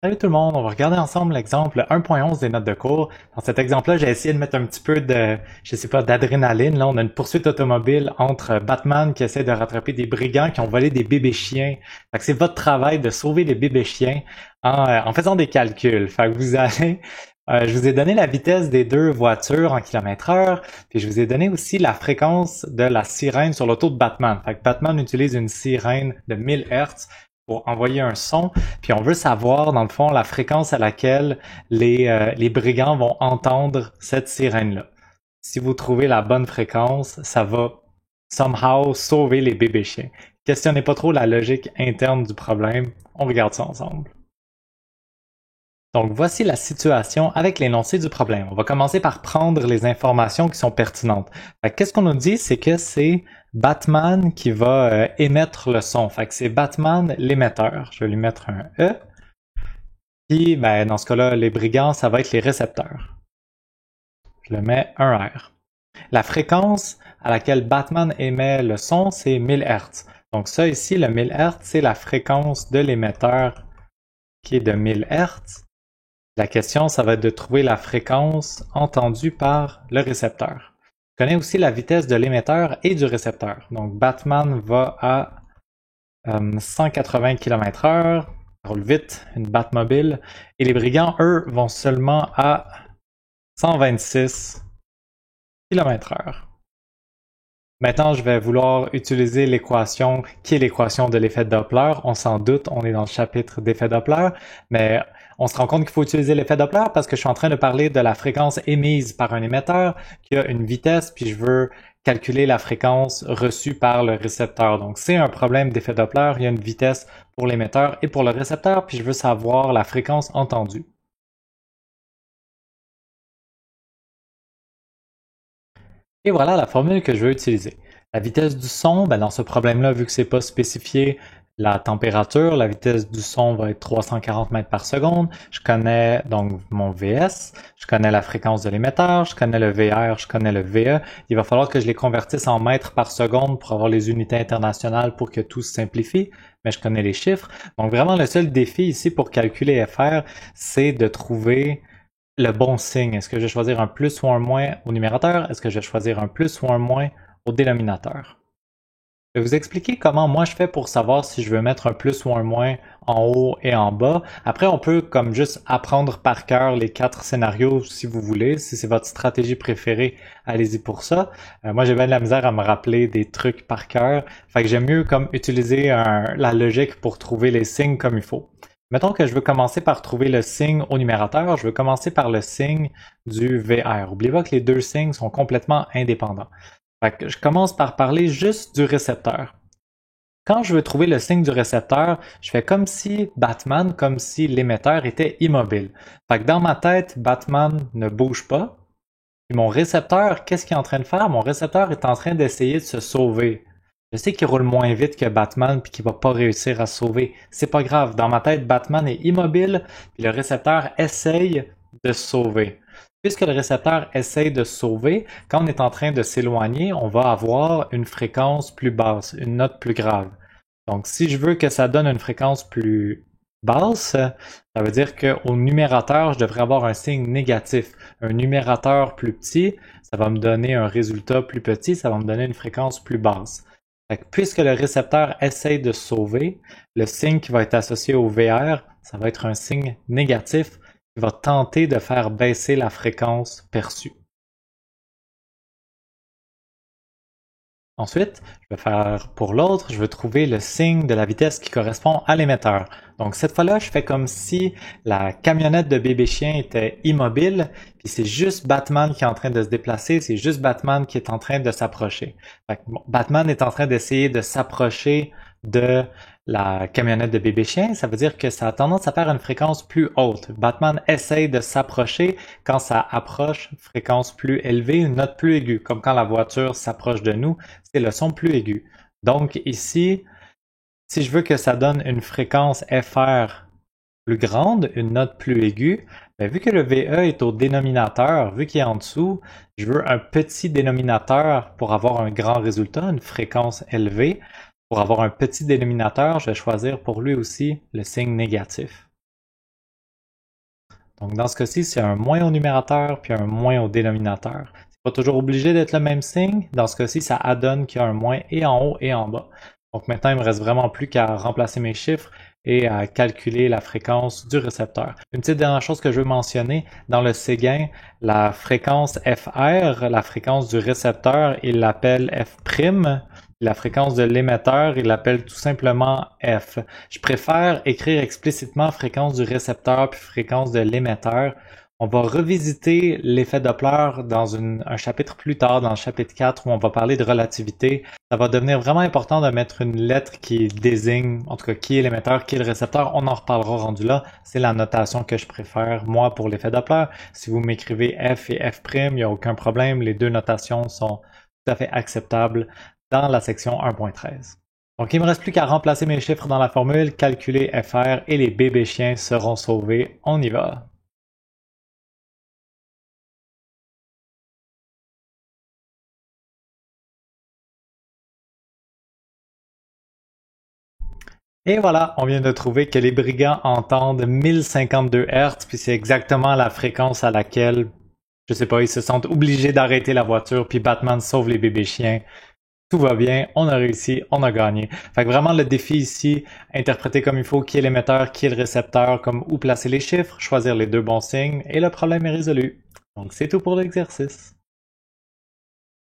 Salut tout le monde, on va regarder ensemble l'exemple 1.11 des notes de cours. Dans cet exemple-là, j'ai essayé de mettre un petit peu de, je sais pas, d'adrénaline. Là, on a une poursuite automobile entre Batman qui essaie de rattraper des brigands qui ont volé des bébés chiens. Fait que c'est votre travail de sauver les bébés chiens en faisant des calculs. Fait que vous allez, je vous ai donné la vitesse des deux voitures en kilomètres-heure, puis je vous ai donné aussi la fréquence de la sirène sur l'auto de Batman. Fait que Batman utilise une sirène de 1000 Hz pour envoyer un son, puis on veut savoir, dans le fond, la fréquence à laquelle les brigands vont entendre cette sirène-là. Si vous trouvez la bonne fréquence, ça va somehow sauver les bébés chiens. Questionnez pas trop la logique interne du problème, on regarde ça ensemble. Donc voici la situation avec l'énoncé du problème. On va commencer par prendre les informations qui sont pertinentes. Qu'est-ce qu'on nous dit, c'est que c'est Batman qui va émettre le son. Fait que c'est Batman l'émetteur. Je vais lui mettre un E. Puis ben, dans ce cas-là, les brigands, ça va être les récepteurs. Je le mets un R. La fréquence à laquelle Batman émet le son, c'est 1000 Hz. Donc ça ici, le 1000 Hz, c'est la fréquence de l'émetteur qui est de 1000 Hz. La question, ça va être de trouver la fréquence entendue par le récepteur. Je connais aussi la vitesse de l'émetteur et du récepteur. Donc, Batman va à 180 km/h, ça roule vite, une Batmobile, et les brigands, eux, vont seulement à 126 km/h. Maintenant, je vais vouloir utiliser l'équation qui est l'équation de l'effet Doppler. On s'en doute, on est dans le chapitre d'effet Doppler, mais on se rend compte qu'il faut utiliser l'effet Doppler parce que je suis en train de parler de la fréquence émise par un émetteur qui a une vitesse, puis je veux calculer la fréquence reçue par le récepteur. Donc, c'est un problème d'effet Doppler. Il y a une vitesse pour l'émetteur et pour le récepteur, puis je veux savoir la fréquence entendue. Et voilà la formule que je veux utiliser. La vitesse du son, ben dans ce problème-là, vu que c'est pas spécifié la température, la vitesse du son va être 340 mètres par seconde. Je connais donc mon VS, je connais la fréquence de l'émetteur, je connais le VR, je connais le VE. Il va falloir que je les convertisse en mètres par seconde pour avoir les unités internationales pour que tout se simplifie, mais je connais les chiffres. Donc vraiment, le seul défi ici pour calculer FR, c'est de trouver le bon signe. Est-ce que je vais choisir un plus ou un moins au numérateur? Est-ce que je vais choisir un plus ou un moins au dénominateur? Je vais vous expliquer comment moi je fais pour savoir si je veux mettre un plus ou un moins en haut et en bas. Après, on peut comme juste apprendre par cœur les 4 scénarios si vous voulez. Si c'est votre stratégie préférée, allez-y pour ça. Moi, j'ai bien de la misère à me rappeler des trucs par cœur. Fait que j'aime mieux comme utiliser la logique pour trouver les signes comme il faut. Mettons que je veux commencer par trouver le signe au numérateur, je veux commencer par le signe du VR. N'oubliez pas que les deux signes sont complètement indépendants. Fait que je commence par parler juste du récepteur. Quand je veux trouver le signe du récepteur, je fais comme si Batman, comme si l'émetteur était immobile. Fait que dans ma tête, Batman ne bouge pas. Et mon récepteur, qu'est-ce qu'il est en train de faire? Mon récepteur est en train d'essayer de se sauver. Je sais qu'il roule moins vite que Batman puis qu'il va pas réussir à se sauver. C'est pas grave. Dans ma tête, Batman est immobile puis le récepteur essaye de se sauver. Puisque le récepteur essaye de se sauver, quand on est en train de s'éloigner, on va avoir une fréquence plus basse, une note plus grave. Donc, si je veux que ça donne une fréquence plus basse, ça veut dire qu'au numérateur, je devrais avoir un signe négatif. Un numérateur plus petit, ça va me donner un résultat plus petit, ça va me donner une fréquence plus basse. Fait que puisque le récepteur essaye de se sauver, le signe qui va être associé au VR, ça va être un signe négatif qui va tenter de faire baisser la fréquence perçue. Ensuite, je vais faire pour l'autre, je veux trouver le signe de la vitesse qui correspond à l'émetteur. Donc cette fois-là, je fais comme si la camionnette de bébé chien était immobile, puis c'est juste Batman qui est en train de se déplacer, c'est juste Batman qui est en train de s'approcher. Batman est en train d'essayer de s'approcher de la camionnette de bébé chien, ça veut dire que ça a tendance à faire une fréquence plus haute. Batman essaye de s'approcher. Quand ça approche, fréquence plus élevée, une note plus aiguë. Comme quand la voiture s'approche de nous, c'est le son plus aigu. Donc ici, si je veux que ça donne une fréquence FR plus grande, une note plus aiguë, ben, vu que le VE est au dénominateur, vu qu'il est en dessous, je veux un petit dénominateur pour avoir un grand résultat, une fréquence élevée. Pour avoir un petit dénominateur, je vais choisir pour lui aussi le signe négatif. Donc dans ce cas-ci, c'est un moins au numérateur puis un moins au dénominateur. C'est pas toujours obligé d'être le même signe. Dans ce cas-ci, ça adonne qu'il y a un moins et en haut et en bas. Donc maintenant, il me reste vraiment plus qu'à remplacer mes chiffres et à calculer la fréquence du récepteur. Une petite dernière chose que je veux mentionner, dans le séguin, la fréquence FR, la fréquence du récepteur, il l'appelle F'. La fréquence de l'émetteur, il l'appelle tout simplement F. Je préfère écrire explicitement fréquence du récepteur puis fréquence de l'émetteur. On va revisiter l'effet Doppler dans un chapitre plus tard, dans le chapitre 4, où on va parler de relativité. Ça va devenir vraiment important de mettre une lettre qui désigne, en tout cas, qui est l'émetteur, qui est le récepteur. On en reparlera rendu là. C'est la notation que je préfère, moi, pour l'effet Doppler. Si vous m'écrivez F et F', il n'y a aucun problème. Les deux notations sont tout à fait acceptables dans la section 1.13. Donc, il ne me reste plus qu'à remplacer mes chiffres dans la formule, calculer FR et les bébés chiens seront sauvés. On y va. Et voilà, on vient de trouver que les brigands entendent 1052 Hz, puis c'est exactement la fréquence à laquelle, je sais pas, ils se sentent obligés d'arrêter la voiture, puis Batman sauve les bébés chiens. Tout va bien, on a réussi, on a gagné. Fait que vraiment le défi ici, interpréter comme il faut qui est l'émetteur, qui est le récepteur, comme où placer les chiffres, choisir les deux bons signes, et le problème est résolu. Donc c'est tout pour l'exercice.